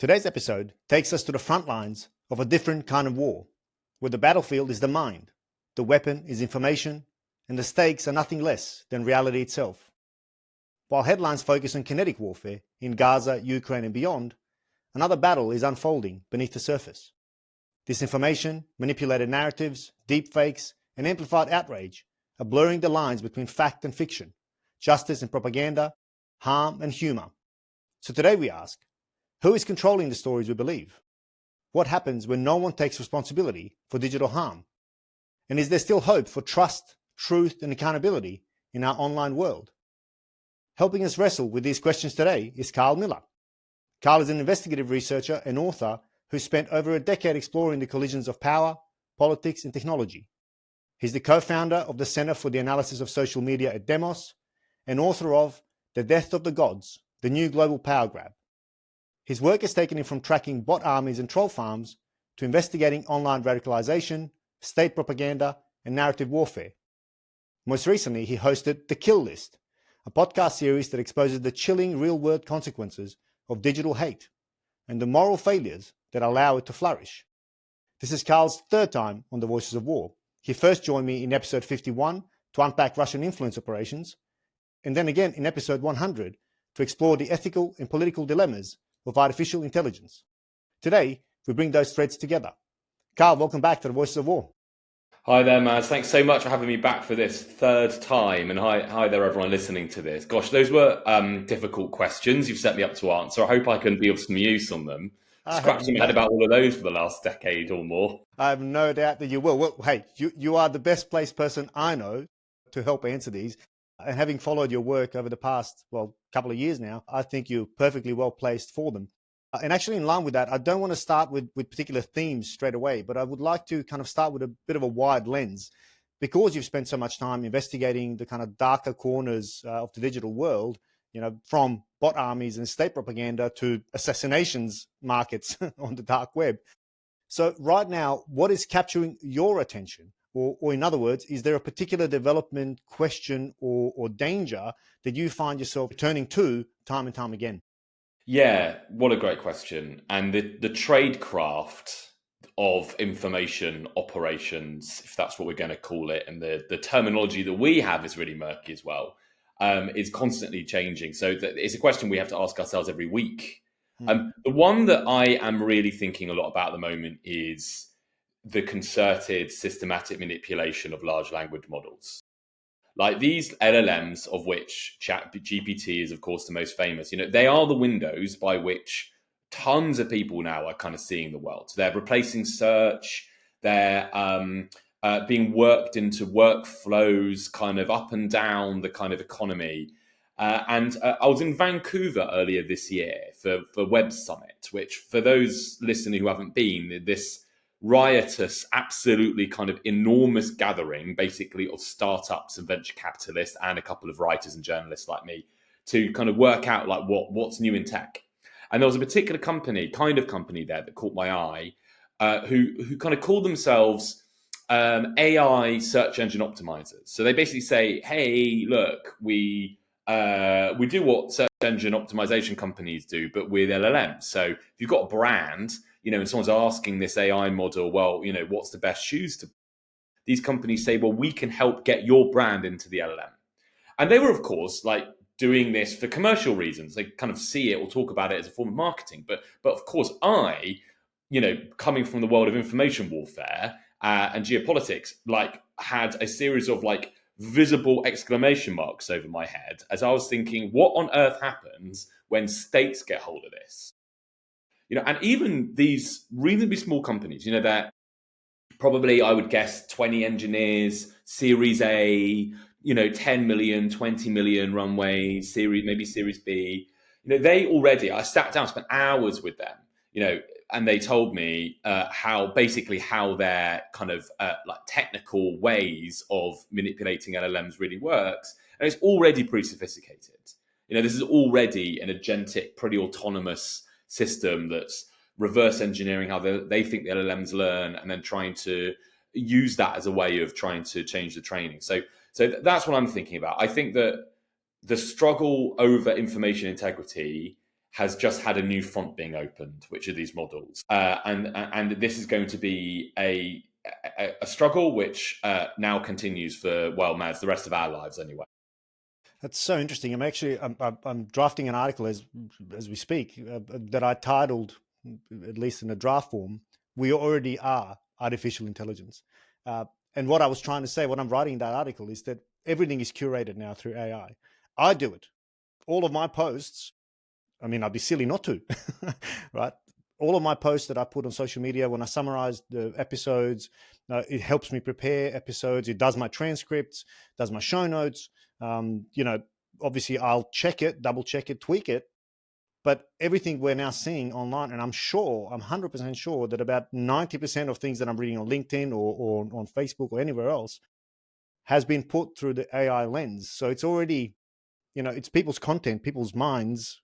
Today's episode takes us to the front lines of a different kind of war, where the battlefield is the mind, the weapon is information, and the stakes are nothing less than reality itself. While headlines focus on kinetic warfare in Gaza, Ukraine, and beyond, another battle is unfolding beneath the surface. Disinformation, manipulated narratives, deepfakes, and amplified outrage are blurring the lines between fact and fiction, justice and propaganda, harm and humor. So today we ask, who is controlling the stories we believe? What happens when no one takes responsibility for digital harm? And is there still hope for trust, truth, and accountability in our online world? Helping us wrestle with these questions today is Carl Miller. Carl is an investigative researcher and author who spent over a decade exploring the collisions of power, politics, and technology. He's the co-founder of the Center for the Analysis of Social Media at Demos and author of The Death of the Gods, the New Global Power Grab. His work has taken him from tracking bot armies and troll farms to investigating online radicalization, state propaganda, and narrative warfare. Most recently, he hosted The Kill List, a podcast series that exposes the chilling real-world consequences of digital hate and the moral failures that allow it to flourish. This is Carl's third time on the Voices of War. He first joined me in episode 51 to unpack Russian influence operations, and then again in episode 100 to explore the ethical and political dilemmas of artificial intelligence. Today, we bring those threads together. Carl, welcome back to the Voices of War. Hi there, Maz. Thanks so much for having me back for this third time. And hi there, everyone listening to this. Gosh, those were difficult questions you've set me up to answer. I hope I can be of some use on them. Scratching my head about all of those for the last decade or more. I have no doubt that you will. Well, hey, you are the best placed person I know to help answer these. And having followed your work over the past, couple of years now, I think you're perfectly well placed for them. And actually, in line with that, I don't want to start with particular themes straight away, but I would like to kind of start with a bit of a wide lens. Because you've spent so much time investigating the kind of darker corners of the digital world, from bot armies and state propaganda to assassinations markets on the dark web. So right now, what is capturing your attention? Or in other words, is there a particular development, question, or danger that you find yourself turning to time and time again? Yeah, what a great question. And the tradecraft of information operations, if that's what we're going to call it, and the terminology that we have is really murky as well, is constantly changing. So it's a question we have to ask ourselves every week. The one that I am really thinking a lot about at the moment is the concerted, systematic manipulation of large language models. Like these LLMs, of which ChatGPT is, of course, the most famous, they are the windows by which tons of people now are kind of seeing the world. So they're replacing search, they're being worked into workflows kind of up and down the kind of economy. And I was in Vancouver earlier this year for Web Summit, which for those listening who haven't been, this riotous, absolutely kind of enormous gathering, basically, of startups and venture capitalists and a couple of writers and journalists like me to kind of work out like what's new in tech. And there was a particular company there that caught my eye, who kind of called themselves AI search engine optimizers. So they basically say, hey, look, we do what search engine optimization companies do, but with LLMs. So if you've got a brand, and someone's asking this AI model, what's the best shoes to? These companies say, well, we can help get your brand into the LLM. And they were, of course, like doing this for commercial reasons. They kind of see it or talk about it as a form of marketing. But of course, I, coming from the world of information warfare and geopolitics, had a series of visible exclamation marks over my head as I was thinking, what on earth happens when states get hold of this? And even these reasonably small companies, they're probably, I would guess, 20 engineers, Series A, 10 million, 20 million runway, maybe Series B. They already, I sat down, spent hours with them, and they told me how their kind of technical ways of manipulating LLMs really works. And it's already pretty sophisticated. This is already an agentic, pretty autonomous system that's reverse engineering how they think the LLMs learn and then trying to use that as a way of trying to change the training. So that's what I'm thinking about. I think that the struggle over information integrity has just had a new front being opened, which are these models, and this is going to be a struggle which now continues for Mads, the rest of our lives anyway. That's so interesting. I'm drafting an article as we speak that I titled, at least in a draft form, "We already are artificial intelligence." And what I was trying to say, what I'm writing in that article, is that everything is curated now through AI. I do it. All of my posts, I mean, I'd be silly not to, right? All of my posts that I put on social media, when I summarize the episodes, it helps me prepare episodes. It does my transcripts, does my show notes. Obviously I'll check it, double check it, tweak it. But everything we're now seeing online, and I'm 100% sure that about 90% of things that I'm reading on LinkedIn or on Facebook or anywhere else has been put through the AI lens. So it's already, it's people's content, people's minds,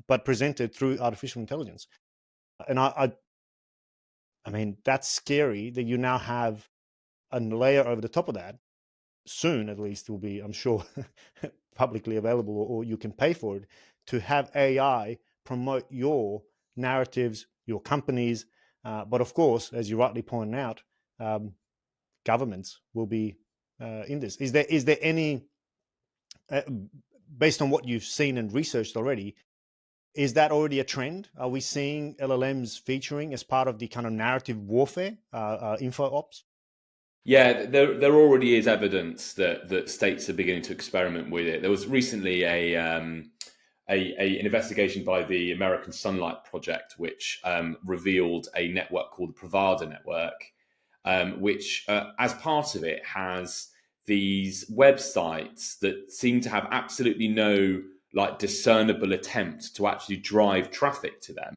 but presented through artificial intelligence. And I mean, that's scary that you now have a layer over the top of that. Soon, at least, will be, I'm sure, publicly available, or you can pay for it, to have AI promote your narratives, your companies. But of course, as you rightly pointed out, governments will be in this. Is there any, based on what you've seen and researched already, is that already a trend? Are we seeing LLMs featuring as part of the kind of narrative warfare, info ops? Yeah, there already is evidence that states are beginning to experiment with it. There was recently an investigation by the American Sunlight Project, which revealed a network called the Provider Network, which, as part of it, has these websites that seem to have absolutely no discernible attempt to actually drive traffic to them.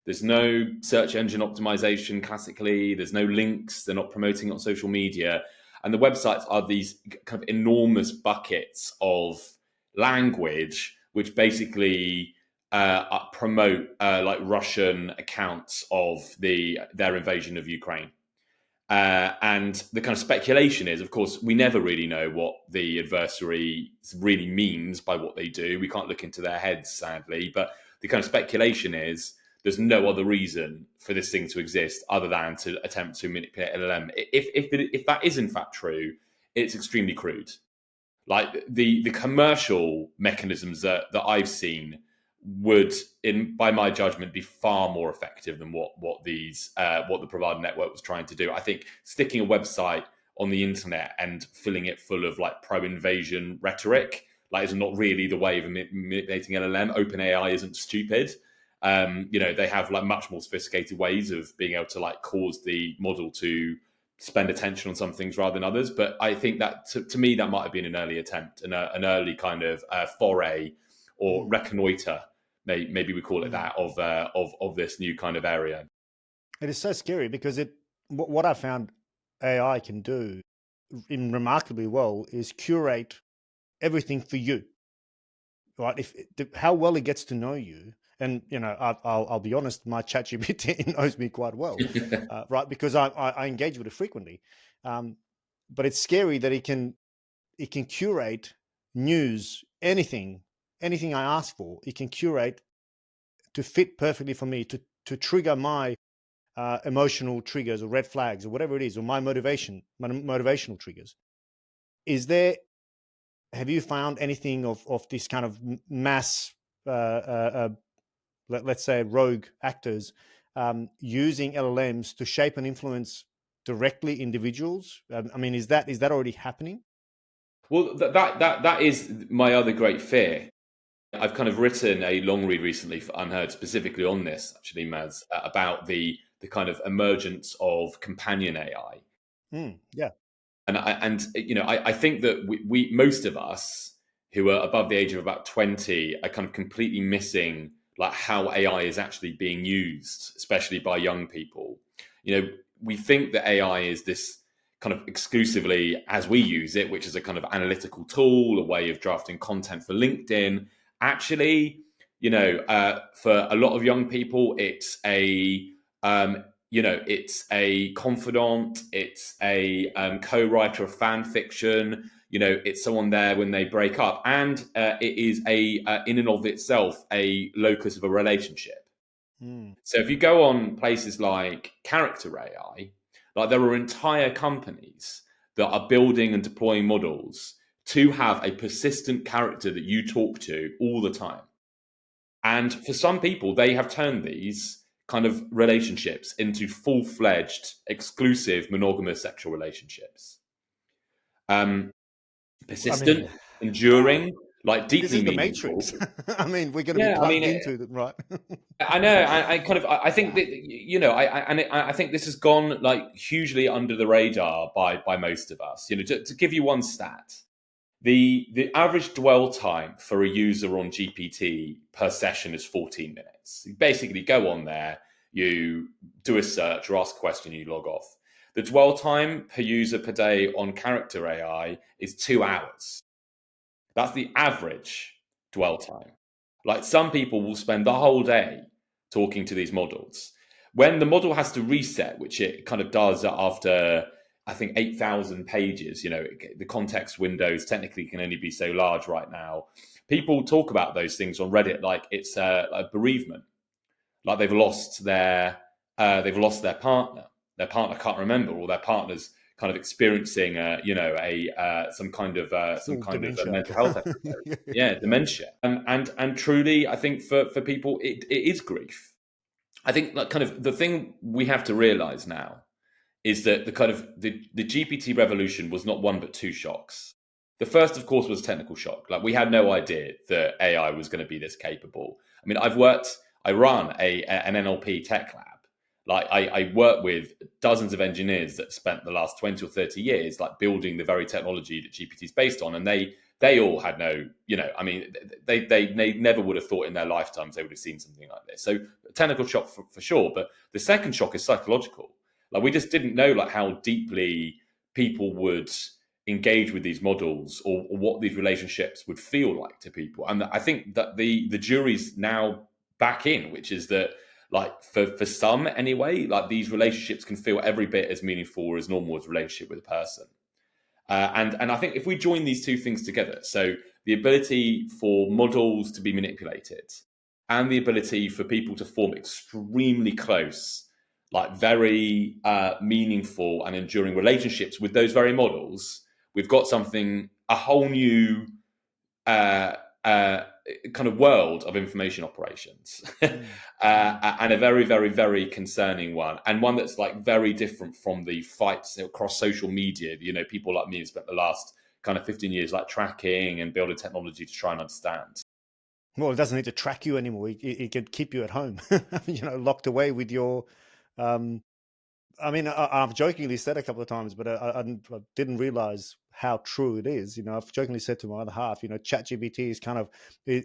There's no search engine optimization classically. There's no links. They're not promoting it on social media. And the websites are these kind of enormous buckets of language, which basically promote Russian accounts of their invasion of Ukraine. And the kind of speculation is, of course, we never really know what the adversary really means by what they do. We can't look into their heads, sadly. But the kind of speculation is there's no other reason for this thing to exist other than to attempt to manipulate LLM. If that is in fact true, it's extremely crude. Like the commercial mechanisms that I've seen would, by my judgment, be far more effective than what the provider network was trying to do. I think sticking a website on the internet and filling it full of pro-invasion rhetoric is not really the way of manipulating LLM. OpenAI isn't stupid. They have much more sophisticated ways of being able to cause the model to spend attention on some things rather than others. But I think that to me that might have been an early attempt, an early kind of foray or reconnoiter, maybe we call it that, of this new kind of area. It is so scary because what I found AI can do in remarkably well is curate everything for you, right? How well it gets to know you, and I'll be honest, my ChatGPT knows me quite well, right? Because I engage with it frequently, but it's scary that it can curate news, anything I ask for, it can curate to fit perfectly for me, to trigger my emotional triggers or red flags or whatever it is, or my motivational triggers. Have you found anything of this kind of mass, let's say, rogue actors using LLMs to shape and influence directly individuals? I mean, is that already happening? Well, that is my other great fear. I've kind of written a long read recently for Unheard specifically on this, actually, Mads, about the kind of emergence of companion AI. Yeah. And I think that we most of us who are above the age of about 20 are kind of completely missing how AI is actually being used, especially by young people. We think that AI is this kind of exclusively as we use it, which is a kind of analytical tool, a way of drafting content for LinkedIn. Actually, for a lot of young people, it's it's a confidant, it's a co-writer of fan fiction. it's someone there when they break up, and it is in and of itself a locus of a relationship. So if you go on places like character AI, like there are entire companies that are building and deploying models to have a persistent character that you talk to all the time. And for some people, they have turned these kind of relationships into full-fledged, exclusive, monogamous sexual relationships. Persistent, enduring, like this deeply is the meaningful. Matrix. I mean, we're going to be Yeah, I plugged mean, into them, right? I know. I think that I think this has gone like hugely under the radar by most of us. To give you one stat, the average dwell time for a user on GPT per session is 14 minutes. You basically go on there, you do a search or ask a question, you log off. The dwell time per user per day on character AI is 2 hours. That's the average dwell time. Like some people will spend the whole day talking to these models. When the model has to reset, which it kind of does after, I think, 8,000 pages, the context windows technically can only be so large right now. People talk about those things on Reddit like it's a bereavement, like they've lost their partner. Their partner can't remember, or their partner's kind of experiencing, some kind of a Dementia. mental health episode. Yeah, dementia. And truly, I think for people, it is grief. I think like kind of the thing we have to realize now is that the GPT revolution was not one but two shocks. The first, of course, was technical shock. Like we had no idea that AI was going to be this capable. I mean, I run an NLP tech lab. Like I work with dozens of engineers that spent the last 20 or 30 years like building the very technology that GPT is based on, and they all had no, I mean, they never would have thought in their lifetimes they would have seen something like this. So technical shock for sure, but the second shock is psychological. Like we just didn't know like how deeply people would engage with these models, or what these relationships would feel like to people. And I think that the jury's now back in, which is that like for some anyway, like these relationships can feel every bit as meaningful or as normal as a relationship with a person. And I think if we join these two things together, so the ability for models to be manipulated and the ability for people to form extremely close, like very meaningful and enduring relationships with those very models, we've got a whole new kind of world of information operations, and a very, very, very concerning one, and one that's like very different from the fights across social media. People like me have spent the last kind of 15 years like tracking and building technology to try and understand. Well, it doesn't need to track you anymore. It can keep you at home, locked away with your. I mean, I've jokingly said a couple of times, but I didn't realize how true it is. I've jokingly said to my other half, ChatGPT is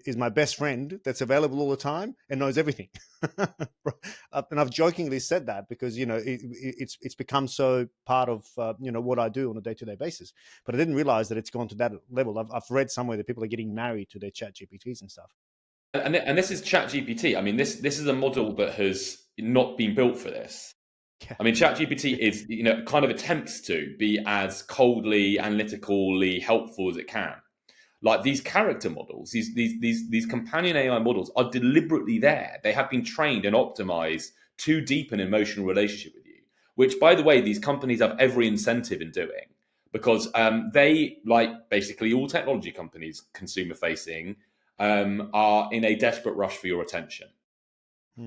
is my best friend that's available all the time and knows everything. And I've jokingly said that because it's become so part of what I do on a day-to-day basis. But I didn't realize that it's gone to that level. I've read somewhere that people are getting married to their ChatGPTs and stuff. And this is ChatGPT. I mean, this is a model that has not been built for this. Yeah. I mean, ChatGPT is, kind of attempts to be as coldly, analytically helpful as it can. Like these character models, these companion AI models are deliberately there. They have been trained and optimized to deepen an emotional relationship with you, which, by the way, these companies have every incentive in doing, because they, like basically all technology companies, consumer facing, are in a desperate rush for your attention.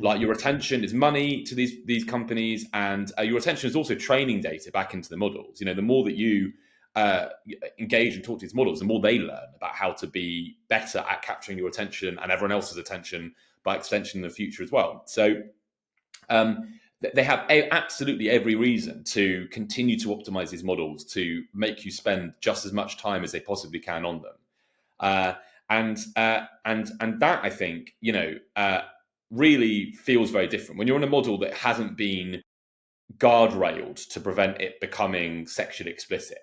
Like your attention is money to these companies, and your attention is also training data back into the models. The more that you engage and talk to these models, the more they learn about how to be better at capturing your attention and everyone else's attention by extension in the future as well. So they have absolutely every reason to continue to optimize these models to make you spend just as much time as they possibly can on them. And that, I think, really feels very different when you're on a model that hasn't been guardrailed to prevent it becoming sexually explicit.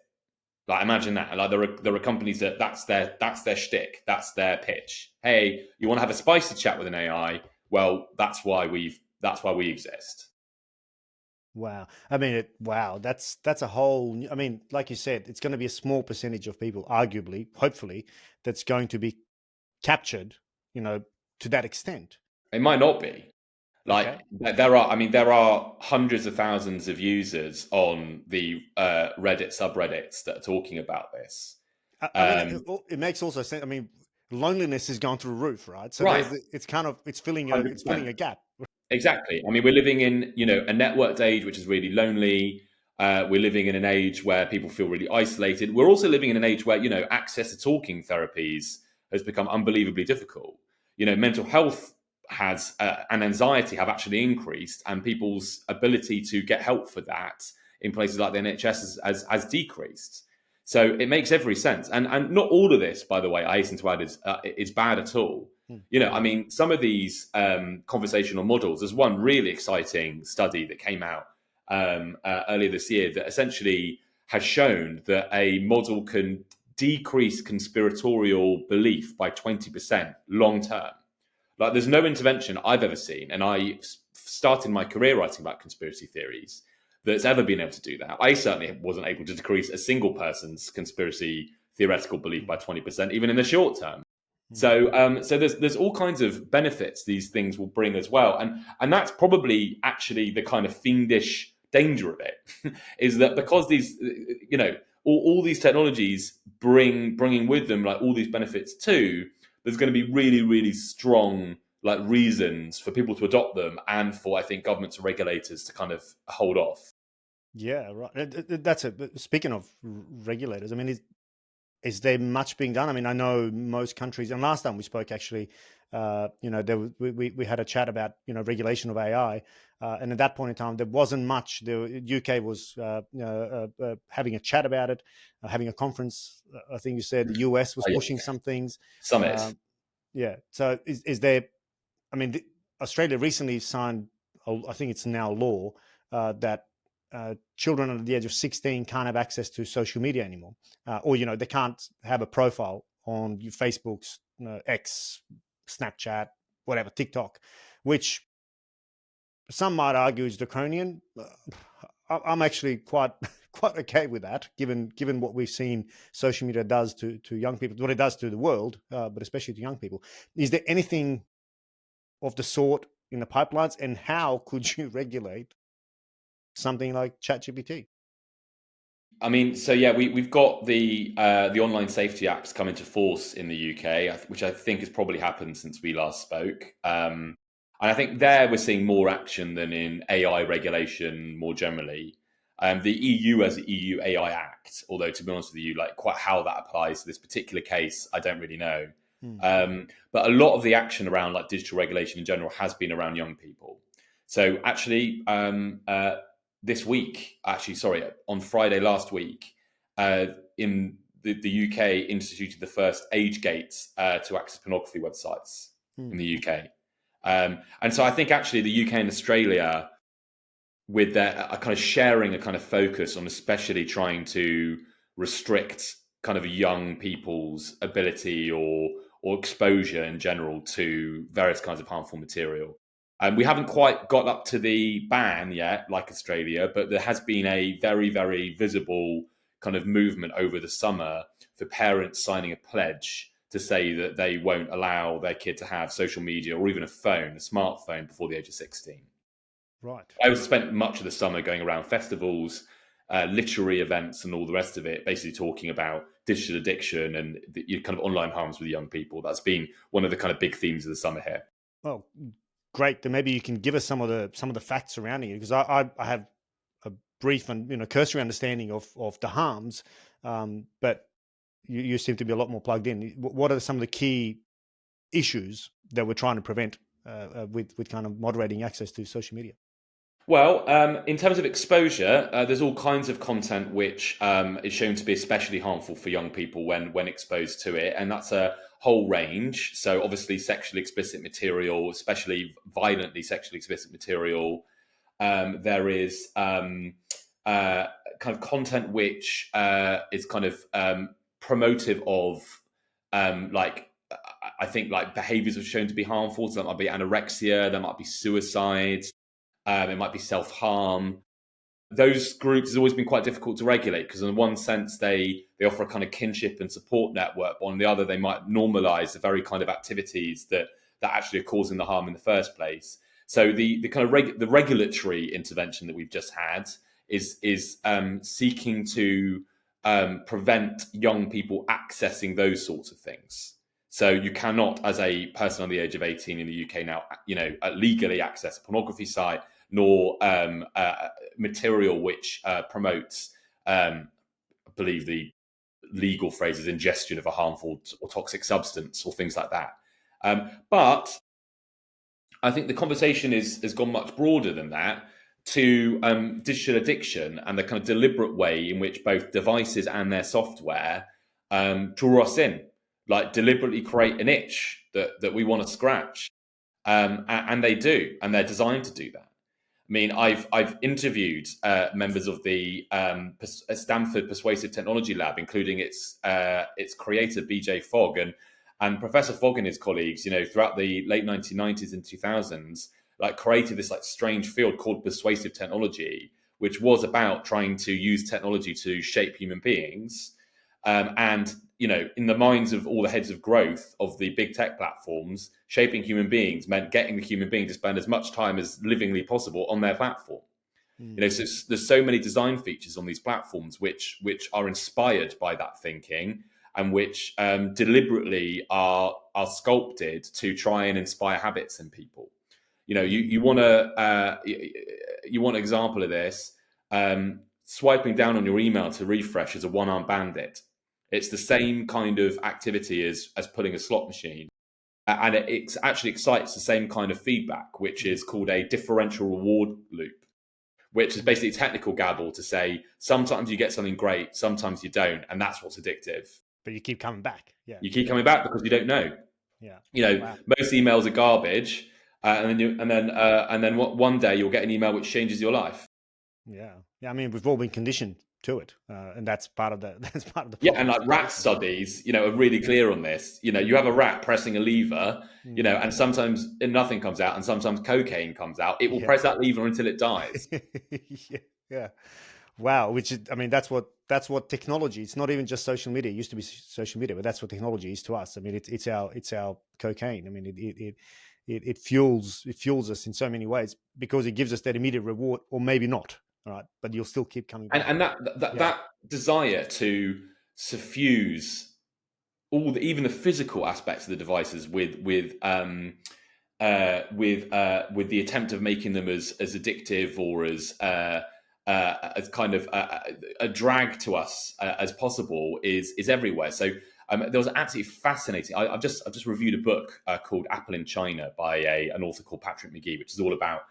Like imagine that. Like there are companies that's their shtick, that's their pitch. Hey, you want to have a spicy chat with an AI? Well, that's why we exist. Wow. I mean, wow, that's a whole, I mean, like you said, it's going to be a small percentage of people, arguably, hopefully, that's going to be captured, you know, to that extent. It might not be. Like Okay. there are hundreds of thousands of users on the Reddit subreddits that are talking about this. I mean, Um, it makes also sense. I mean, loneliness is going through the roof, right? So right, it's kind of, it's filling 100%. a gap. Exactly. I mean, we're living in, a networked age, which is really lonely. We're living in an age where people feel really isolated. We're also living in an age where, access to talking therapies has become unbelievably difficult. Mental health has and anxiety have actually increased, and people's ability to get help for that in places like the NHS has decreased. So it makes every sense. And not all of this, by the way, I hasten to add, is bad at all. Hmm. I mean, some of these conversational models, there's one really exciting study that came out earlier this year that essentially has shown that a model can decrease conspiratorial belief by 20% long term. Like, there's no intervention I've ever seen, and I started my career writing about conspiracy theories, that's ever been able to do that. I certainly wasn't able to decrease a single person's conspiracy theoretical belief by 20%, even in the short term. Hmm. So there's all kinds of benefits these things will bring as well, and that's probably actually the kind of fiendish danger of it, is that because these, all these technologies bringing with them like all these benefits too, there's going to be really really strong like reasons for people to adopt them, and for, I think, governments and regulators to kind of hold off. Yeah, right. That's it. But speaking of regulators, I mean, is there much being done? I mean, I know most countries, and last time we spoke, actually, we had a chat about regulation of AI, and at that point in time, there wasn't much. The UK was having a chat about it, having a conference. I think you said the US was Oh, yeah. pushing some things. Summit. Um, yeah. So is there? I mean, Australia recently signed, I think it's now law, that children under the age of 16 can't have access to social media anymore, or they can't have a profile on Facebook's X, Snapchat, whatever, TikTok, which some might argue is draconian. I'm actually quite quite okay with that, given what we've seen social media does to young people, what it does to the world, but especially to young people. Is there anything of the sort in the pipelines, and how could you regulate something like ChatGPT? I mean, so yeah, we've got the online safety apps come into force in the UK, which I think has probably happened since we last spoke. And I think there we're seeing more action than in AI regulation more generally. The EU has the EU AI Act, although, to be honest with you, like, quite how that applies to this particular case, I don't really know. Hmm. But a lot of the action around like digital regulation in general has been around young people. So actually, this week, actually, sorry, on Friday last week, in the UK instituted the first age gates to access pornography websites Hmm. in the UK. And so I think actually the UK and Australia, with their kind of sharing a kind of focus on especially trying to restrict kind of young people's ability or exposure in general to various kinds of harmful material. We haven't quite got up to the ban yet, like Australia, but there has been a very, very visible kind of movement over the summer for parents signing a pledge to say that they won't allow their kid to have social media or even a phone, a smartphone, before the age of 16. Right. I spent much of the summer going around festivals, literary events, and all the rest of it, basically talking about digital addiction and the kind of online harms with young people. That's been one of the kind of big themes of the summer here. Well, great. Then maybe you can give us some of the facts surrounding it, because I have a brief and cursory understanding of the harms, but you seem to be a lot more plugged in. What are some of the key issues that we're trying to prevent with kind of moderating access to social media? Well, in terms of exposure, there's all kinds of content which is shown to be especially harmful for young people when exposed to it, and that's a whole range. So obviously, sexually explicit material, especially violently sexually explicit material. There is kind of content which is kind of promotive of like, I think, like, behaviors are shown to be harmful. So that might be anorexia, that might be suicide, it might be self harm. those groups has always been quite difficult to regulate because in one sense they offer a kind of kinship and support network, but on the other they might normalize the very kind of activities that actually are causing the harm in the first place. So the kind of the regulatory intervention that we've just had is seeking to prevent young people accessing those sorts of things. So you cannot, as a person under the age of 18 in the UK now, legally access a pornography site, nor material which promotes, I believe the legal phrase is ingestion of a harmful or toxic substance or things like that. But I think the conversation has gone much broader than that to digital addiction and the kind of deliberate way in which both devices and their software draw us in, like deliberately create an itch that we want to scratch. And they do, and they're designed to do that. I mean, I've interviewed members of the Stanford Persuasive Technology Lab, including its creator BJ Fogg and Professor Fogg and his colleagues. Throughout the late 1990s and 2000s, created this strange field called persuasive technology, which was about trying to use technology to shape human beings. And in the minds of all the heads of growth of the big tech platforms, shaping human beings meant getting the human being to spend as much time as livingly possible on their platform. So there's so many design features on these platforms which are inspired by that thinking and which deliberately are sculpted to try and inspire habits in people. You want an example of this. Swiping down on your email to refresh is a one-armed bandit. It's the same kind of activity as pulling a slot machine. And it actually excites the same kind of feedback, which is called a differential reward loop, which is basically technical gabble to say sometimes you get something great, sometimes you don't, and that's what's addictive. But you keep coming back. Yeah. You keep coming back because you don't know. Yeah. Wow. Most emails are garbage, and then one day you'll get an email which changes your life. Yeah. I mean, we've all been conditioned to it, and that's part of the problem. Yeah, and rat studies, are really clear on this. You have a rat pressing a lever, and sometimes nothing comes out, and sometimes cocaine comes out. It will press that lever until it dies. Yeah. Wow. Which is, I mean, that's what technology. It's not even just social media. It used to be social media, but that's what technology is to us. I mean, it's our cocaine. I mean, it fuels us in so many ways because it gives us that immediate reward, or maybe not. All right, but you'll still keep coming back. And that desire to suffuse even the physical aspects of the devices with the attempt of making them as addictive or as kind of a drag to us as possible is everywhere. So there was absolutely fascinating. I've just reviewed a book called Apple in China by an author called Patrick McGee, which is all about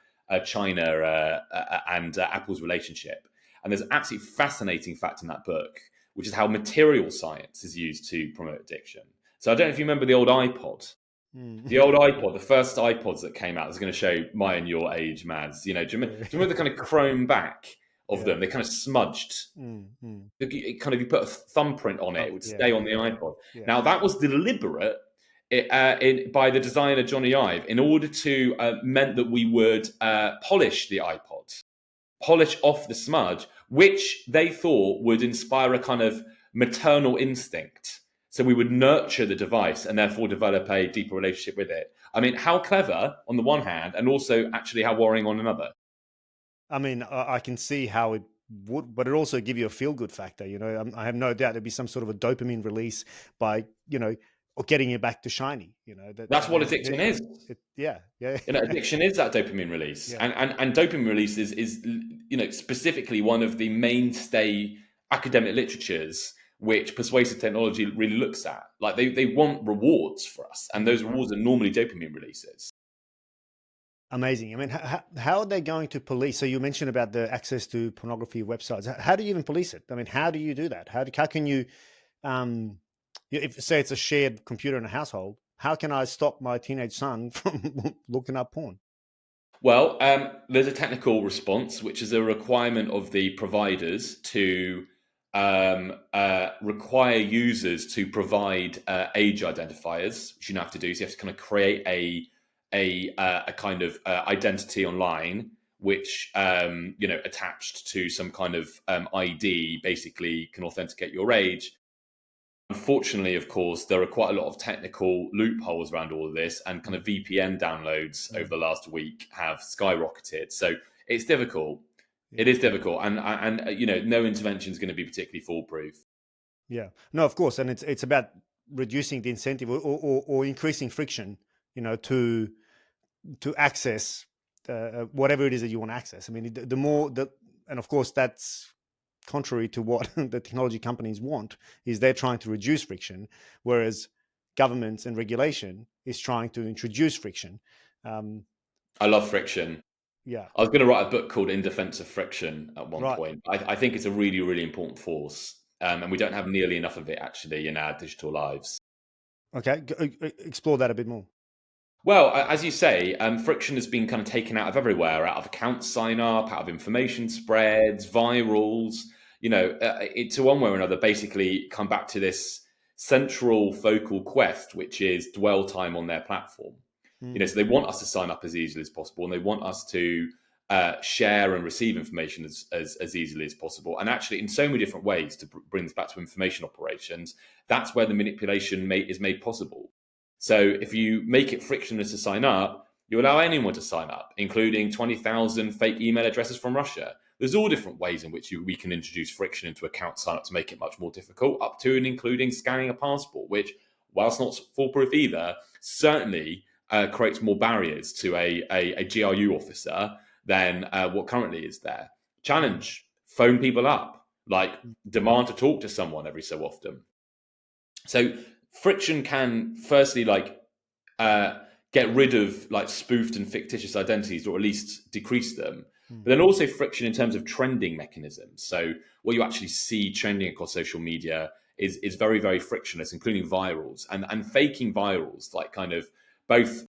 China and Apple's relationship. And there's an absolutely fascinating fact in that book, which is how material science is used to promote addiction. So I don't know if you remember the old iPod. The old iPod, the first iPods that came out, I was going to show my and your age, Mads. Do you remember the kind of chrome back of them? They kind of smudged. You put a thumbprint on it, it would stay on the iPod. Yeah. Now, that was deliberate by the designer Johnny Ive in order to meant that we would polish the iPod, polish off the smudge, which they thought would inspire a kind of maternal instinct. So we would nurture the device and therefore develop a deeper relationship with it. I mean, how clever on the one hand, and also actually how worrying on another. I mean, I can see how it would, but it also give you a feel-good factor. I have no doubt there'd be some sort of a dopamine release by, or getting it back to shiny. That's what addiction is. Yeah. Addiction is that dopamine release, and dopamine release is specifically one of the mainstay academic literatures which persuasive technology really looks at. Like they want rewards for us, and those rewards are normally dopamine releases. Amazing. I mean, how are they going to police? So you mentioned about the access to pornography websites. How do you even police it? I mean, how do you do that? How can you, if say it's a shared computer in a household, how can I stop my teenage son from looking up porn? Well, there's a technical response, which is a requirement of the providers to require users to provide age identifiers, which you have to do. So you have to kind of create a kind of identity online, which attached to some kind of ID basically can authenticate your age. Unfortunately, of course, there are quite a lot of technical loopholes around all of this, and kind of VPN downloads over the last week have skyrocketed. So it's difficult. Yeah. It is difficult, and no intervention is going to be particularly foolproof. Yeah, no, of course, and it's about reducing the incentive or increasing friction, to access whatever it is that you want to access. I mean, the more that, and of course, that's contrary to what the technology companies want. Is they're trying to reduce friction, whereas governments and regulation is trying to introduce friction. I love friction. Yeah, I was going to write a book called In Defense of Friction at one right. point. I think it's a really, really important force, and we don't have nearly enough of it actually in our digital lives. Okay, explore that a bit more. Well, as you say, friction has been kind of taken out of everywhere, out of account sign up, out of information spreads, virals. To one way or another, basically come back to this central focal quest, which is dwell time on their platform. So they want us to sign up as easily as possible, and they want us to share and receive information as easily as possible. And actually, in so many different ways, to bring this back to information operations, that's where the manipulation is made possible. So if you make it frictionless to sign up, you allow anyone to sign up, including 20,000 fake email addresses from Russia. There's all different ways in which we can introduce friction into account sign up to make it much more difficult, up to and including scanning a passport, which, whilst not foolproof either, certainly creates more barriers to a GRU officer than what currently is there. Challenge, phone people up, like demand to talk to someone every so often. So friction can firstly get rid of like spoofed and fictitious identities, or at least decrease them. But then also friction in terms of trending mechanisms. So what you actually see trending across social media is very, very frictionless, including virals and faking virals, like kind of both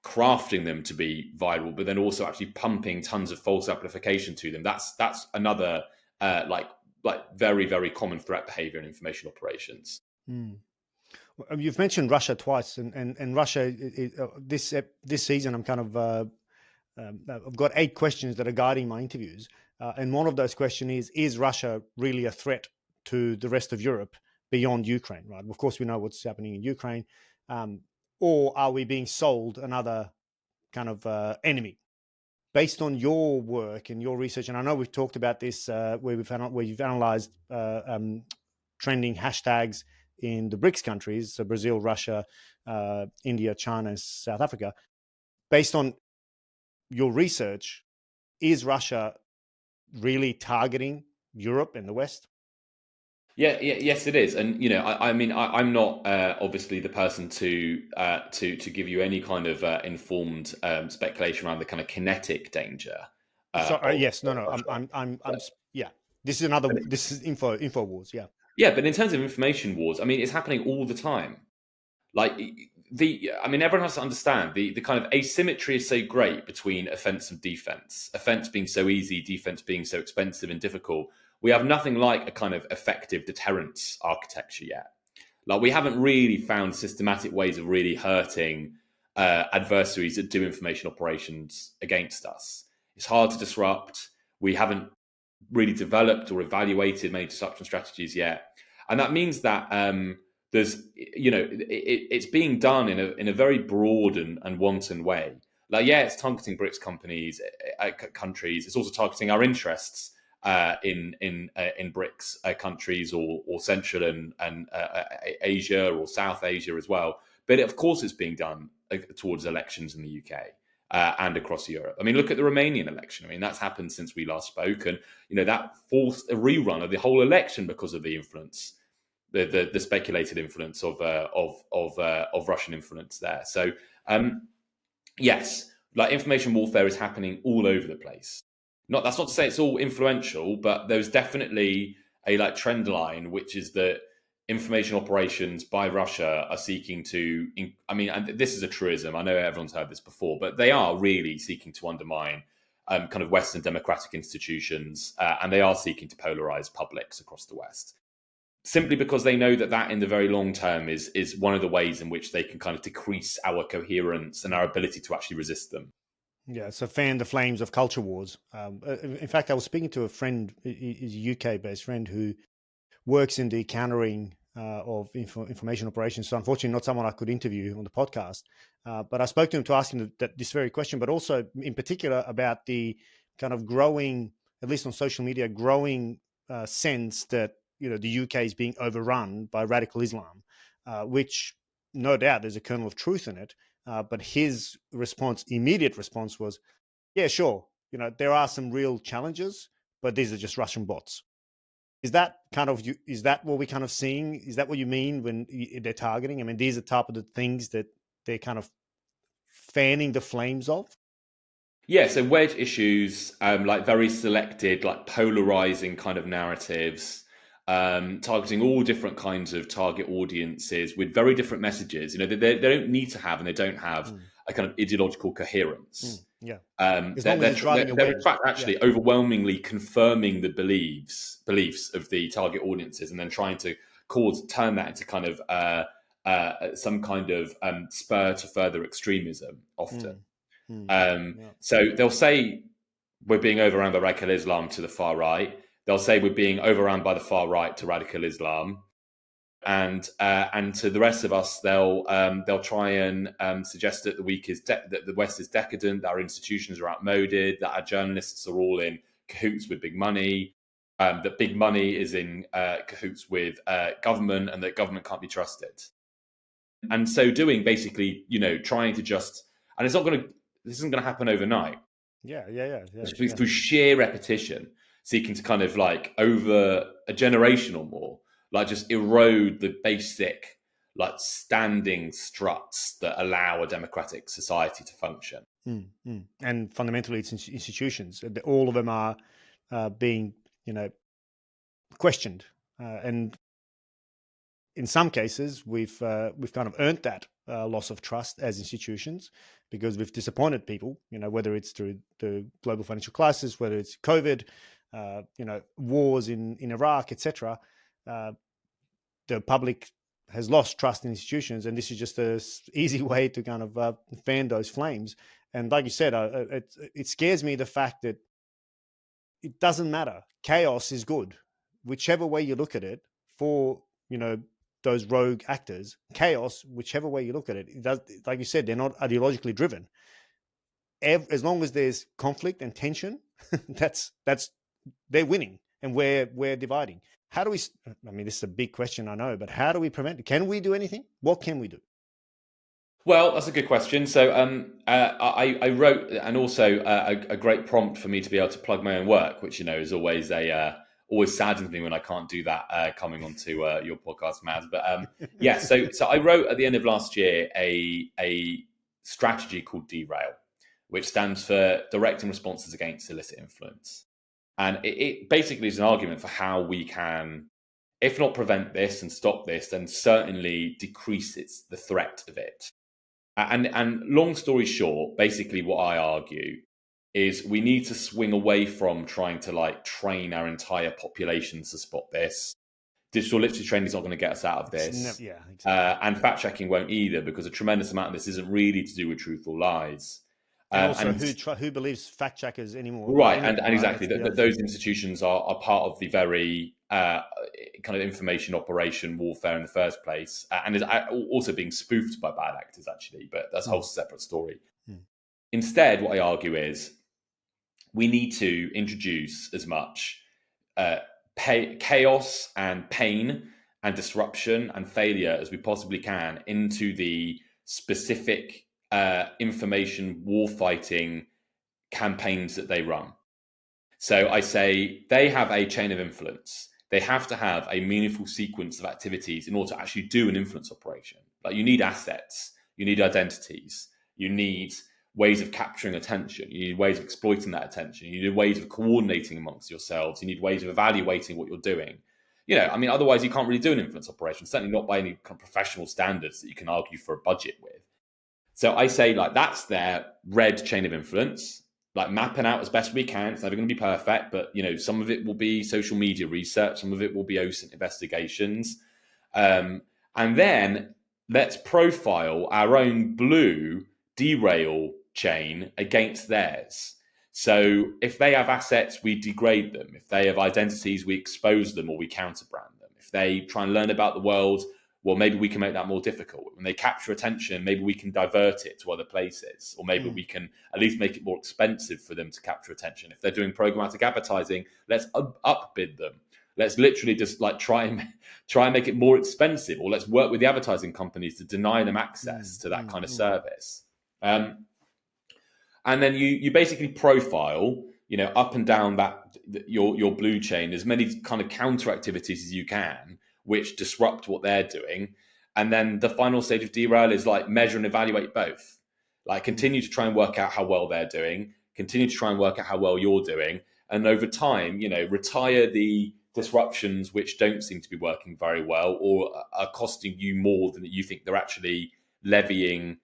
crafting them to be viral, but then also actually pumping tons of false amplification to them. That's another like very, very common threat behavior in information operations. You've mentioned Russia twice, and Russia this season. I'm kind of I've got 8 questions that are guiding my interviews, and one of those questions is Russia really a threat to the rest of Europe beyond Ukraine? Right. Of course, we know what's happening in Ukraine, or are we being sold another kind of enemy? Based on your work and your research, and I know we've talked about this where you've analyzed trending hashtags in the BRICS countries, so Brazil, Russia, India, China, and South Africa. Based on your research, is Russia really targeting Europe and the West? Yes, it is, and I mean, I'm not obviously the person to give you any kind of informed speculation around the kind of kinetic danger. Yes, no, of no, Russia. yeah. This is info wars, yeah. Yeah, but in terms of information wars, I mean, it's happening all the time. Like I mean, everyone has to understand the kind of asymmetry is so great between offense and defense. Offense being so easy, defense being so expensive and difficult. We have nothing like a kind of effective deterrence architecture yet. Like we haven't really found systematic ways of really hurting adversaries that do information operations against us. It's hard to disrupt. We haven't really developed or evaluated many disruption strategies yet, and that means that there's it's being done in a very broad and wanton way. Like it's targeting BRICS countries. It's also targeting our interests in BRICS countries or Central and Asia or South Asia as well. But of course, it's being done towards elections in the UK. And across Europe. I mean, look at the Romanian election. I mean, that's happened since we last spoke, and that forced a rerun of the whole election because of the influence, the speculated influence of Russian influence there. So, yes, like information warfare is happening all over the place. That's not to say it's all influential, but there's definitely a trend line, which is that information operations by Russia are seeking to, I mean, and this is a truism, I know everyone's heard this before, but they are really seeking to undermine kind of Western democratic institutions, and they are seeking to polarize publics across the West. Simply because they know that in the very long term is one of the ways in which they can kind of decrease our coherence and our ability to actually resist them. Yeah, so fan the flames of culture wars. In fact, I was speaking to a friend, he's a UK-based friend who works in the countering of information operations. So unfortunately, not someone I could interview on the podcast. But I spoke to him to ask him this very question, but also in particular about the kind of growing, at least on social media, growing sense that the UK is being overrun by radical Islam, which no doubt there's a kernel of truth in it. But his immediate response was, "Yeah, sure. There are some real challenges, but these are just Russian bots." Is that is that what we're kind of seeing? Is that what you mean when they're targeting? I mean, these are type of the things that they're kind of fanning the flames of? Yeah, so wedge issues, like very selected, like polarizing kind of narratives, targeting all different kinds of target audiences with very different messages. They don't need to have, and they don't have a kind of ideological coherence. Yeah. Um, As they're, long as they're, it's tr- they're, driving a they're in wedge. fact Yeah. actually overwhelmingly confirming the beliefs of the target audiences, and then trying to turn that into kind of some kind of spur to further extremism often. Yeah. So they'll say we're being overrun by radical Islam to the far right. They'll say we're being overrun by the far right to radical Islam, and to the rest of us, they'll try and suggest that that the West is decadent, that our institutions are outmoded, that our journalists are all in cahoots with big money, that big money is in cahoots with government, and that government can't be trusted. And so doing, basically, trying to just, and this isn't going to happen overnight. Yeah. Through sheer repetition, seeking to kind of like over a generation or more, like just erode the basic like standing struts that allow a democratic society to function. And fundamentally, it's institutions. All of them are being, questioned, and in some cases, we've kind of earned that loss of trust as institutions because we've disappointed people. Whether it's through the global financial crisis, whether it's COVID, wars in Iraq, etc. The public has lost trust in institutions, and this is just an easy way to kind of fan those flames. And like you said, it scares me the fact that it doesn't matter. Chaos is good, whichever way you look at it. For those rogue actors, chaos, whichever way you look at it, it does. Like you said, they're not ideologically driven. As long as there's conflict and tension, that's they're winning, and we're dividing. How do we? I mean, this is a big question, I know, but how do we prevent it? Can we do anything? What can we do? Well, that's a good question. So I wrote, and also a great prompt for me to be able to plug my own work, which is always always saddens me when I can't do that coming onto your podcast, Maz. But yeah, so I wrote at the end of last year a strategy called Derail, which stands for Directing Responses Against Illicit Influence, and it basically is an argument for how we can, if not prevent this and stop this, then certainly decrease the threat of it. And long story short, basically what I argue is we need to swing away from trying to like train our entire populations to spot this. Digital literacy training is not going to get us out of this. Yeah, exactly. And fact checking won't either, because a tremendous amount of this isn't really to do with truth or lies. And also, who believes fact checkers anymore? Right, anyway, and right? exactly, those institutions are part of the very kind of information operation warfare in the first place, and is also being spoofed by bad actors, actually, but that's a whole separate story. Instead, what I argue is we need to introduce as much chaos and pain and disruption and failure as we possibly can into the specific information warfighting campaigns that they run. So I say they have a chain of influence. They have to have a meaningful sequence of activities in order to actually do an influence operation. Like, you need assets, you need identities, you need ways of capturing attention, you need ways of exploiting that attention, you need ways of coordinating amongst yourselves, you need ways of evaluating what you're doing. I mean, otherwise you can't really do an influence operation, certainly not by any kind of professional standards that you can argue for a budget with. So I say, like, that's their red chain of influence, like mapping out as best we can. It's never going to be perfect, but some of it will be social media research, some of it will be OSINT investigations, and then let's profile our own blue derail chain against theirs. So if they have assets, we degrade them. If they have identities, we expose them or we counterbrand them. If they try and learn about the world, well, maybe we can make that more difficult. When they capture attention, maybe we can divert it to other places, or maybe we can at least make it more expensive for them to capture attention. If they're doing programmatic advertising, let's upbid them. Let's literally just like try and make it more expensive, or let's work with the advertising companies to deny them access to that kind of service. And then you basically profile, up and down your blue chain as many kind of counter activities as you can, which disrupt what they're doing. And then the final stage of derail is like measure and evaluate both. Like continue to try and work out how well they're doing, continue to try and work out how well you're doing. And over time, retire the disruptions which don't seem to be working very well or are costing you more than you think they're actually levying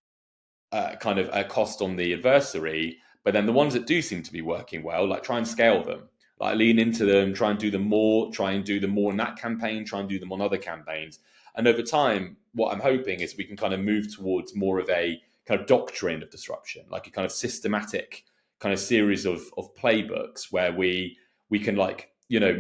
kind of a cost on the adversary. But then the ones that do seem to be working well, like try and scale them, like lean into them, try and do them more in that campaign, try and do them on other campaigns. And over time, what I'm hoping is we can kind of move towards more of a kind of doctrine of disruption, like a kind of systematic kind of series of playbooks where we can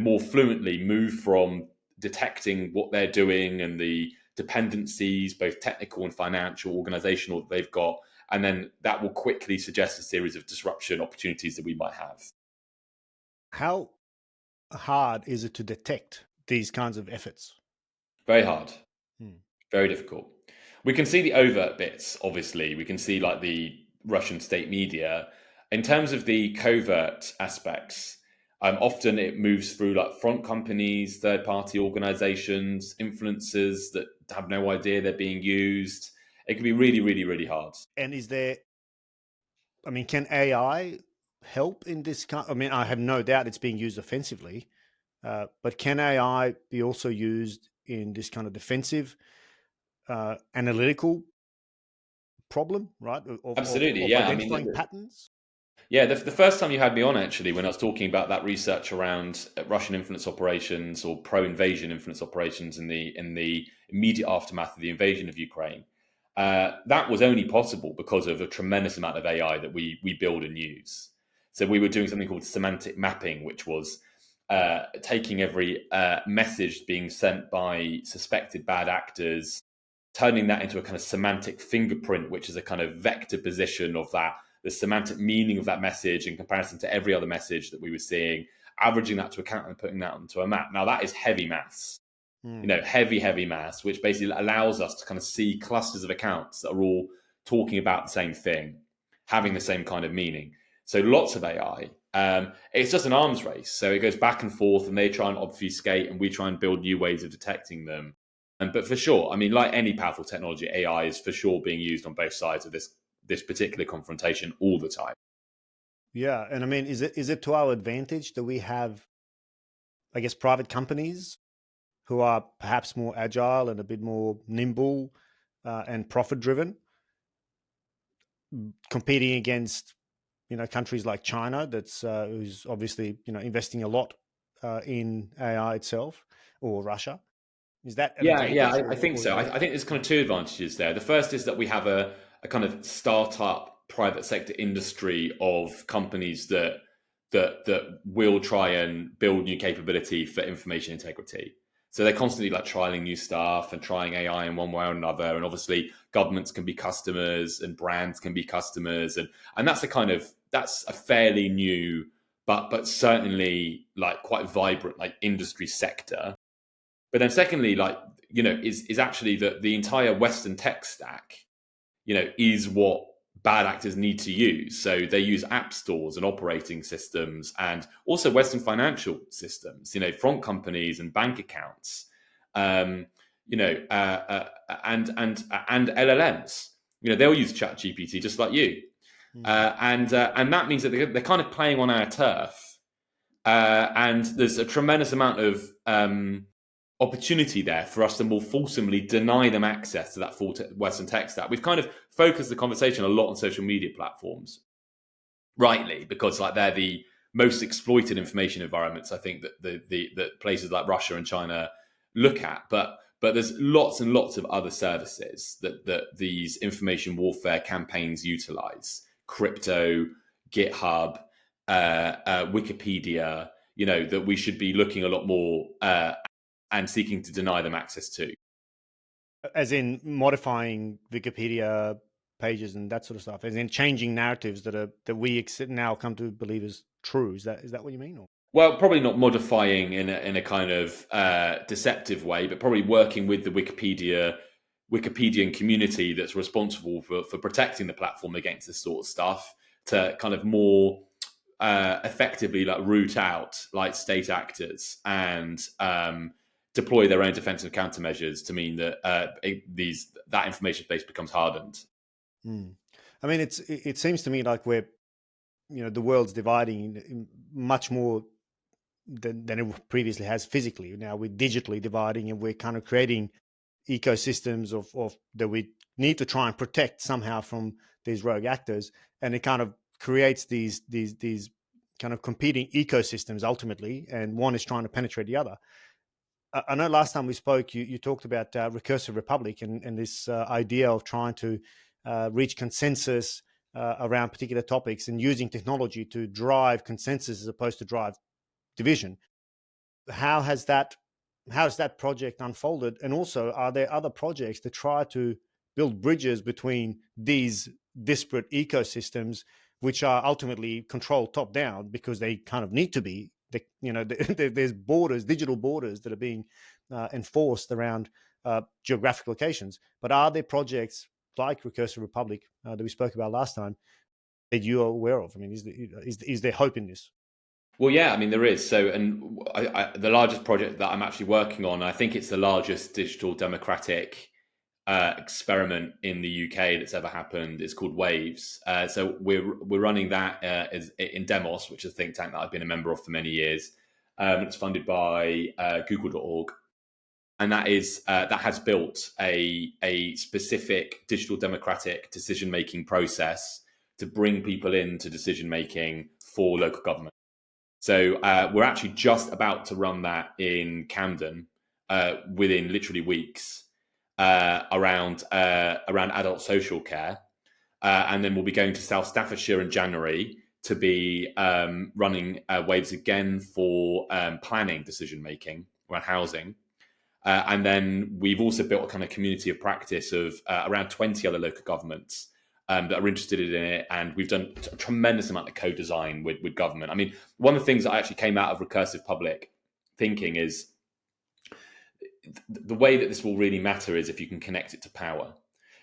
more fluently move from detecting what they're doing and the dependencies, both technical and financial, organizational, that they've got. And then that will quickly suggest a series of disruption opportunities that we might have. How hard is it to detect these kinds of efforts? Very hard. Very difficult. We can see the overt bits, obviously. We can see like the Russian state media. In terms of the covert aspects, often it moves through like front companies, third-party organizations, influencers that have no idea they're being used. It can be really, really, really hard. And can AI help in this kind? I have no doubt it's being used offensively, but can AI be also used in this kind of defensive, analytical problem, right? Absolutely, of yeah. identifying patterns? Yeah, the first time you had me on, actually, when I was talking about that research around Russian influence operations or pro-invasion influence operations in the immediate aftermath of the invasion of Ukraine, that was only possible because of a tremendous amount of AI that we build and use. So we were doing something called semantic mapping, which was taking every message being sent by suspected bad actors, turning that into a kind of semantic fingerprint, which is a kind of vector position of the semantic meaning of that message in comparison to every other message that we were seeing, averaging that to account and putting that onto a map. Now that is heavy maths, heavy maths, which basically allows us to kind of see clusters of accounts that are all talking about the same thing, having the same kind of meaning. So lots of AI. It's just an arms race. So it goes back and forth and they try and obfuscate and we try and build new ways of detecting them. But for sure, like any powerful technology, AI is for sure being used on both sides of this particular confrontation all the time. Yeah, and is it to our advantage that we have, I guess, private companies who are perhaps more agile and a bit more nimble and profit driven, competing against countries like China that's who's obviously investing a lot in AI itself, or Russia? Is that an advantage? Yeah, I think so. I think there's kind of two advantages there. The first is that we have a kind of startup private sector industry of companies that will try and build new capability for information integrity. So they're constantly like trialing new stuff and trying AI in one way or another. And obviously governments can be customers and brands can be customers. And that's that's a fairly new, but certainly like quite vibrant, like industry sector. But then secondly, is actually that the entire Western tech stack, is what bad actors need to use. So they use app stores and operating systems and also Western financial systems, front companies and bank accounts, and LLMs. They'll use ChatGPT just like you. And that means that they're kind of playing on our turf. And there's a tremendous amount of opportunity there for us to more fulsomely deny them access to that full Western tech stack. We've kind of focused the conversation a lot on social media platforms, rightly, because they're the most exploited information environments, I think, that that places like Russia and China look at. But there's lots and lots of other services that these information warfare campaigns utilize. crypto, GitHub, Wikipedia, that we should be looking a lot more and seeking to deny them access to. As in modifying Wikipedia pages and that sort of stuff, as in changing narratives that we now come to believe is true. Is that what you mean? Or? Well, probably not modifying in a kind of deceptive way, but probably working with the Wikipedian community that's responsible for protecting the platform against this sort of stuff to kind of more effectively like root out like state actors and deploy their own defensive countermeasures to mean that that information space becomes hardened. I mean, it seems to me like the world's dividing much more than it previously has physically. Now we're digitally dividing, and we're kind of creating ecosystems of that we need to try and protect somehow from these rogue actors, and it kind of creates these kind of competing ecosystems ultimately, and one is trying to penetrate the other. I know last time we spoke, you talked about recursive republic and this idea of trying to reach consensus around particular topics and using technology to drive consensus as opposed to drive division. How has that project unfolded? And also, are there other projects that try to build bridges between these disparate ecosystems, which are ultimately controlled top down because they kind of need to be? There's borders, digital borders that are being enforced around geographic locations. But are there projects like Recursive Republic that we spoke about last time that you are aware of? I mean, is there hope in this? Well, yeah, I mean, there is. So, and the largest project that I'm actually working on, I think it's the largest digital democratic experiment in the UK that's ever happened. It's called Waves. So we're running that in Demos, which is a think tank that I've been a member of for many years. It's funded by Google.org. And that has built a specific digital democratic decision-making process to bring people into decision-making for local government. So we're actually just about to run that in Camden within literally weeks around adult social care. And then we'll be going to South Staffordshire in January to be running Waves again for planning decision-making around housing. And then we've also built a kind of community of practice of around 20 other local governments that are interested in it. And we've done a tremendous amount of co-design with government. I mean, one of the things that actually came out of recursive public thinking is the way that this will really matter is if you can connect it to power.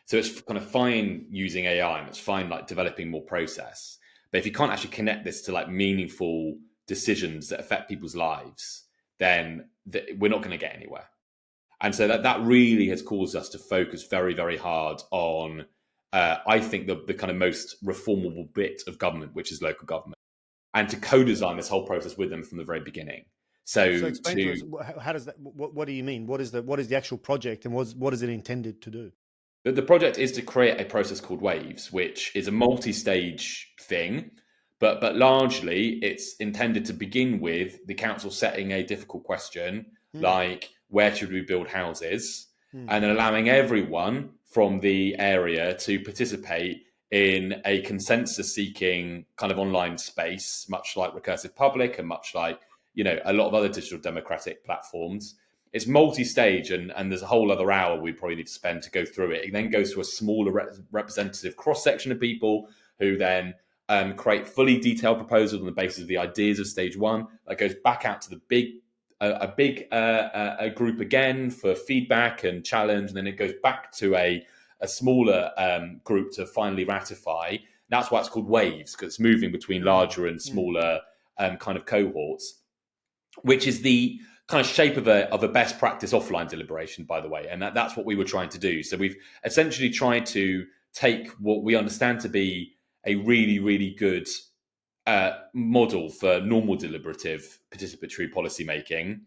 So it's kind of fine using AI and it's fine like developing more process. But if you can't actually connect this to like meaningful decisions that affect people's lives, then we're not going to get anywhere. And so that really has caused us to focus very, very hard on, I think, the kind of most reformable bit of government, which is local government, and to co-design this whole process with them from the very beginning. So explain to us, how does that? What do you mean? What is the actual project, and what is it intended to do? The project is to create a process called Waves, which is a multi-stage thing, but largely it's intended to begin with the council setting a difficult question like, where should we build houses? And then allowing everyone from the area to participate in a consensus-seeking kind of online space, much like Recursive Public and much like a lot of other digital democratic platforms. It's multi-stage, and there's a whole other hour we probably need to spend to go through it. It then goes to a smaller representative cross-section of people who then create fully detailed proposals on the basis of the ideas of stage one. That goes back out to the big group again for feedback and challenge, and then it goes back to a smaller group to finally ratify. That's why it's called Waves, because it's moving between larger and smaller kind of cohorts, which is the kind of shape of a best practice offline deliberation, by the way. And that's what we were trying to do. So we've essentially tried to take what we understand to be a really, really good model for normal deliberative participatory policymaking,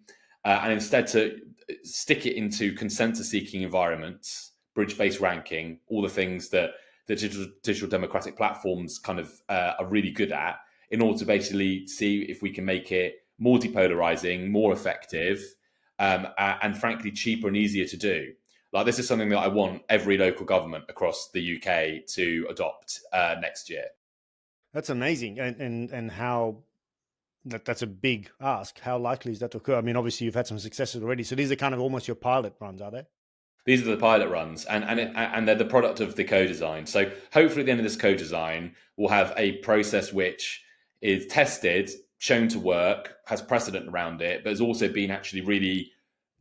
and instead to stick it into consensus-seeking environments, bridge-based ranking, all the things that the digital democratic platforms kind of are really good at, in order to basically see if we can make it more depolarizing, more effective, and frankly cheaper and easier to do. Like, this is something that I want every local government across the UK to adopt next year. That's amazing, and how that's a big ask. How likely is that to occur? I mean, obviously you've had some successes already, so these are kind of almost your pilot runs, are they? These are the pilot runs, and they're the product of the co-design. So hopefully, at the end of this co-design, we'll have a process which is tested, shown to work, has precedent around it, but has also been actually really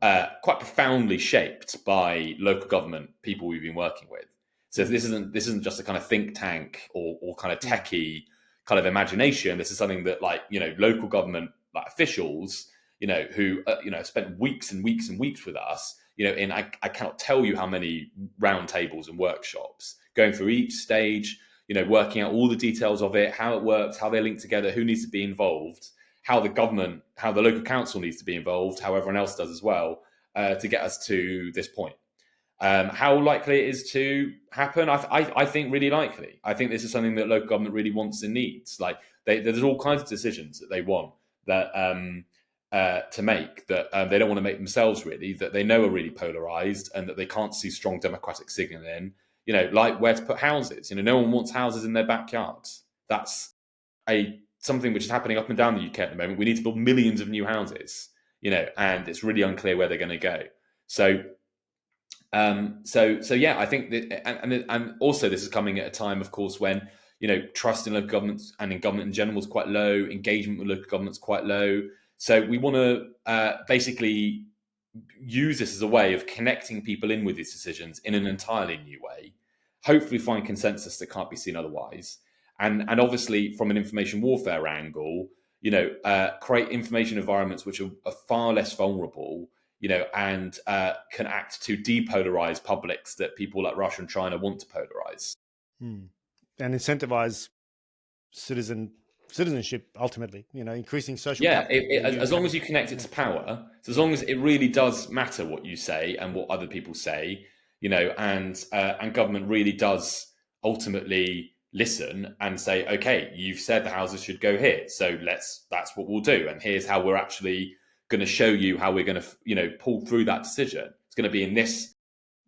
quite profoundly shaped by local government people we've been working with. So this isn't just a kind of think tank or kind of techie kind of imagination. This is something that, like, local government, like, officials, who spent weeks and weeks and weeks with us, in I cannot tell you how many roundtables and workshops, going through each stage, working out all the details of it, how it works, how they link together, who needs to be involved, how the local council needs to be involved, how everyone else does as well, to get us to this point. How likely it is to happen? I think really likely. I think this is something that local government really wants and needs. Like, there's all kinds of decisions that they want that to make, that they don't want to make themselves, really, that they know are really polarized and that they can't see strong democratic signal in. Like where to put houses. No one wants houses in their backyards. That's something which is happening up and down the UK at the moment. We need to build millions of new houses, and it's really unclear where they're going to go. So yeah, I think that, and also this is coming at a time, of course, when trust in local governments and in government in general is quite low, engagement with local governments quite low. So we want to basically use this as a way of connecting people in with these decisions in an entirely new way. Hopefully, find consensus that can't be seen otherwise, and obviously from an information warfare angle, create information environments which are far less vulnerable, and can act to depolarize publics that people like Russia and China want to polarize. And incentivize citizenship, ultimately, increasing social capital. As long as you connect it to power, so as long as it really does matter what you say and what other people say, and government really does ultimately listen and say, okay, you've said the houses should go here, so that's what we'll do, and here's how we're actually going to show you how we're going to pull through that decision. It's going to be in this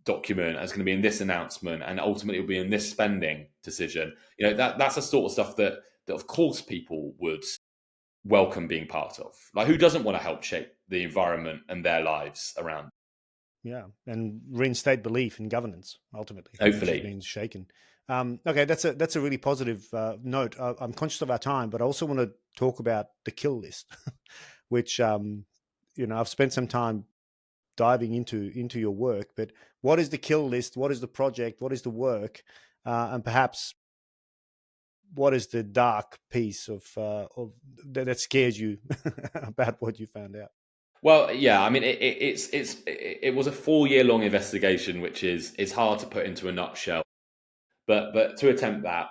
document, and it's going to be in this announcement, and ultimately it'll be in this spending decision. That's the sort of stuff that of course people would welcome being part of. Like, who doesn't want to help shape the environment and their lives around? Yeah, and reinstate belief in governance, ultimately. Hopefully. Being shaken. Okay, that's a really positive note. I'm conscious of our time, but I also want to talk about the kill list, which I've spent some time diving into your work. But what is the kill list? What is the project? What is the work? And perhaps what is the dark piece of that scares you about what you found out? Well, yeah, I mean, it was a 4-year long investigation, which is hard to put into a nutshell. But to attempt that,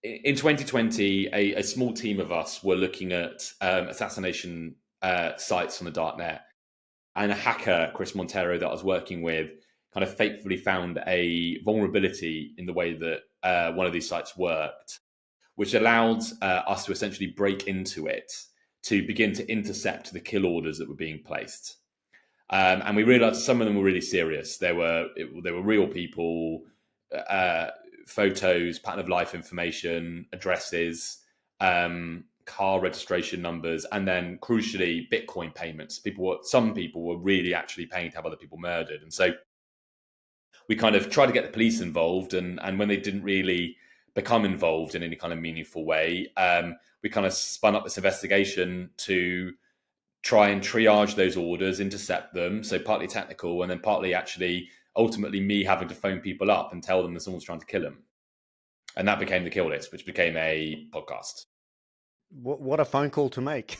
in 2020, a small team of us were looking at assassination sites on the darknet, and a hacker, Chris Montero, that I was working with, kind of faithfully found a vulnerability in the way that one of these sites worked, which allowed us to essentially break into it to begin to intercept the kill orders that were being placed. And we realized some of them were really serious. They were real people, photos, pattern of life information, addresses, car registration numbers, and then crucially, Bitcoin payments. Some people were really actually paying to have other people murdered. And so we kind of tried to get the police involved, and when they didn't really become involved in any kind of meaningful way, we kind of spun up this investigation to try and triage those orders, intercept them. So partly technical, and then partly actually ultimately me having to phone people up and tell them that someone's trying to kill them. And that became the Kill List, which became a podcast. What a phone call to make.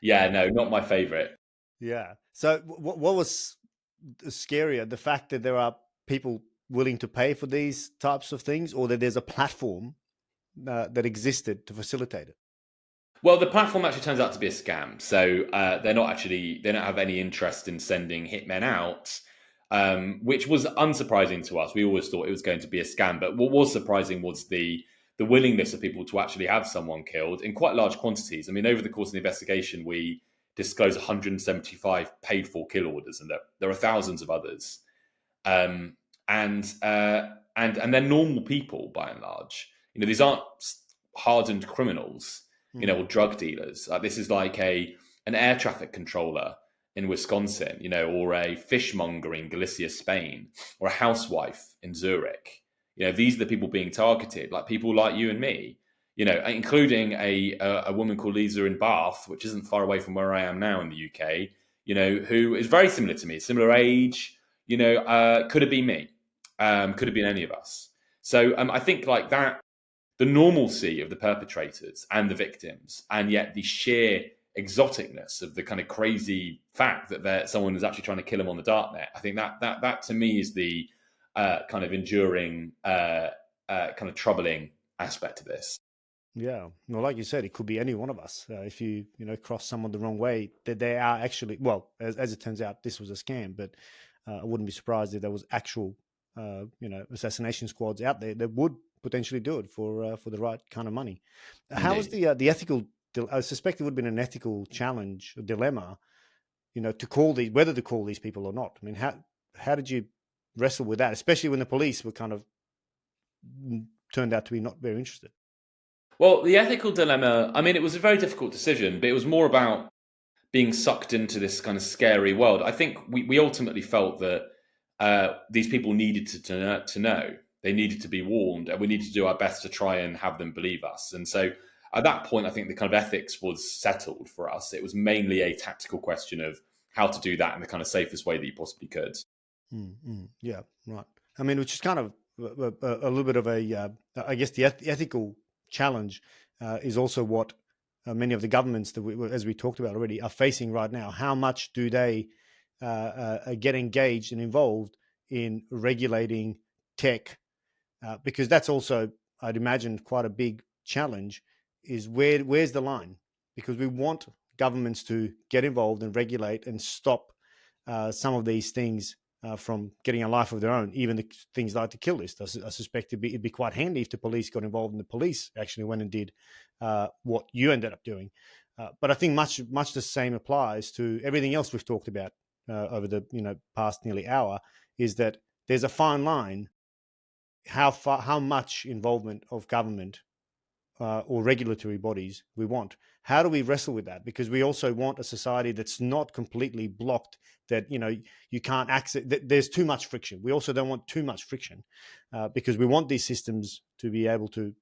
Yeah, no, not my favorite. Yeah. So what was scarier, the fact that there are people willing to pay for these types of things, or that there's a platform that existed to facilitate it? Well, the platform actually turns out to be a scam. So they don't have any interest in sending hitmen out, which was unsurprising to us. We always thought it was going to be a scam. But what was surprising was the willingness of people to actually have someone killed in quite large quantities. I mean, over the course of the investigation, we disclosed 175 paid for kill orders, and there are thousands of others. And they're normal people by and large. These aren't hardened criminals, Mm. or drug dealers. This is like an air traffic controller in Wisconsin, or a fishmonger in Galicia, Spain, or a housewife in Zurich. These are the people being targeted, like people like you and me, including a woman called Lisa in Bath, which isn't far away from where I am now in the UK, who is very similar to me, similar age, could have been me, could have been any of us. So I think like that, the normalcy of the perpetrators and the victims, and yet the sheer exoticness of the kind of crazy fact that someone is actually trying to kill him on the darknet. I think that to me is the kind of enduring, kind of troubling aspect of this. Yeah, well, like you said, it could be any one of us. If you cross someone the wrong way, that they are actually, well, as it turns out, this was a scam. But I wouldn't be surprised if there was actual, assassination squads out there that would potentially do it for the right kind of money. How was Indeed. the ethical? I suspect it would have been an ethical challenge, a dilemma, to call these, whether to call these people or not. I mean, how did you wrestle with that, especially when the police were kind of turned out to be not very interested? Well, the ethical dilemma, I mean, it was a very difficult decision, but it was more about being sucked into this kind of scary world. I think we ultimately felt that these people needed to know. They needed to be warned, and we needed to do our best to try and have them believe us. And so at that point, I think the kind of ethics was settled for us. It was mainly a tactical question of how to do that in the kind of safest way that you possibly could. Yeah, right. I mean, which is kind of a little bit of I guess the ethical challenge is also what many of the governments that as we talked about already, are facing right now. How much do they get engaged and involved in regulating tech? Because that's also, I'd imagine, quite a big challenge. Is where's the line? Because we want governments to get involved and regulate and stop some of these things from getting a life of their own, even the things like the kill list. I suspect it'd be quite handy if the police got involved and the police actually went and did what you ended up doing. But I think much the same applies to everything else we've talked about over the past nearly hour. Is that there's a fine line how much involvement of government or regulatory bodies we want. How do we wrestle with that? Because we also want a society that's not completely blocked, that you can't access. There's too much friction. We also don't want too much friction because we want these systems to be able to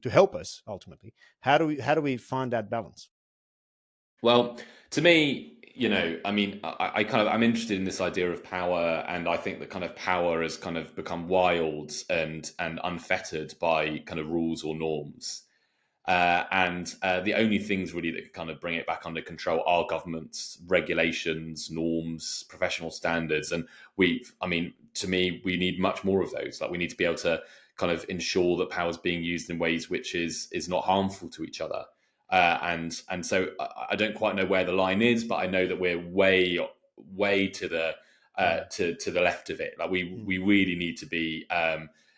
help us ultimately. How do we find that balance? Well, to me, I mean, I kind of I'm interested in this idea of power, and I think that kind of power has kind of become wild and unfettered by kind of rules or norms. And the only things really that can kind of bring it back under control are governments, regulations, norms, professional standards. And I mean, to me, we need much more of those. Like we need to be able to kind of ensure that power is being used in ways which is not harmful to each other. And so I don't quite know where the line is, but I know that we're way to the to the left of it. Like we really need to be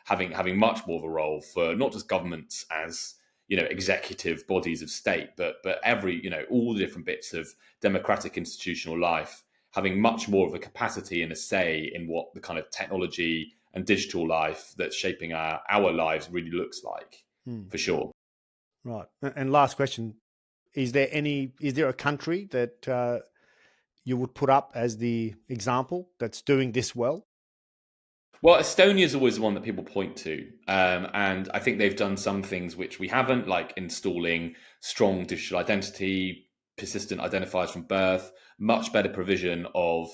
having much more of a role for not just governments as executive bodies of state, but every all the different bits of democratic institutional life having much more of a capacity and a say in what the kind of technology and digital life that's shaping our lives really looks like, Mm. for sure. Right. And last question: Is there a country that you would put up as the example that's doing this well? Well, Estonia is always the one that people point to, and I think they've done some things which we haven't, like installing strong digital identity, persistent identifiers from birth, much better provision of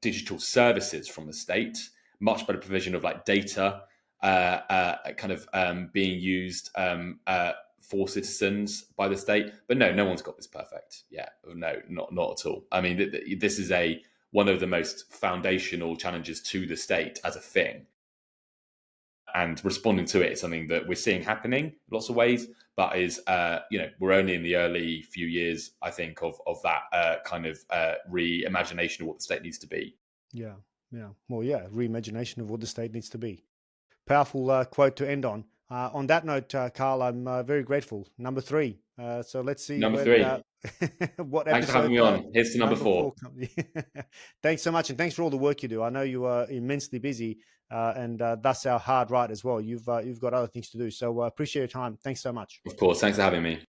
digital services from the state, much better provision of like data, kind of being used for citizens by the state. But no one's got this perfect. Yeah, no, not at all. I mean, this is one of the most foundational challenges to the state as a thing. And responding to it is something that we're seeing happening in lots of ways, but is we're only in the early few years, I think, of that kind of reimagination of what the state needs to be. Yeah, yeah. Well, yeah, reimagination of what the state needs to be. Powerful quote to end on. On that note, Carl, I'm very grateful. Number 3. So let's see Number when 3. what Thanks for having episode me on. Here's to number number 4. 4 comes. Thanks so much, and thanks for all the work you do. I know you are immensely busy, and thus our hard right as well. You've got other things to do, so appreciate your time. Thanks so much. Of course. Thanks for having me.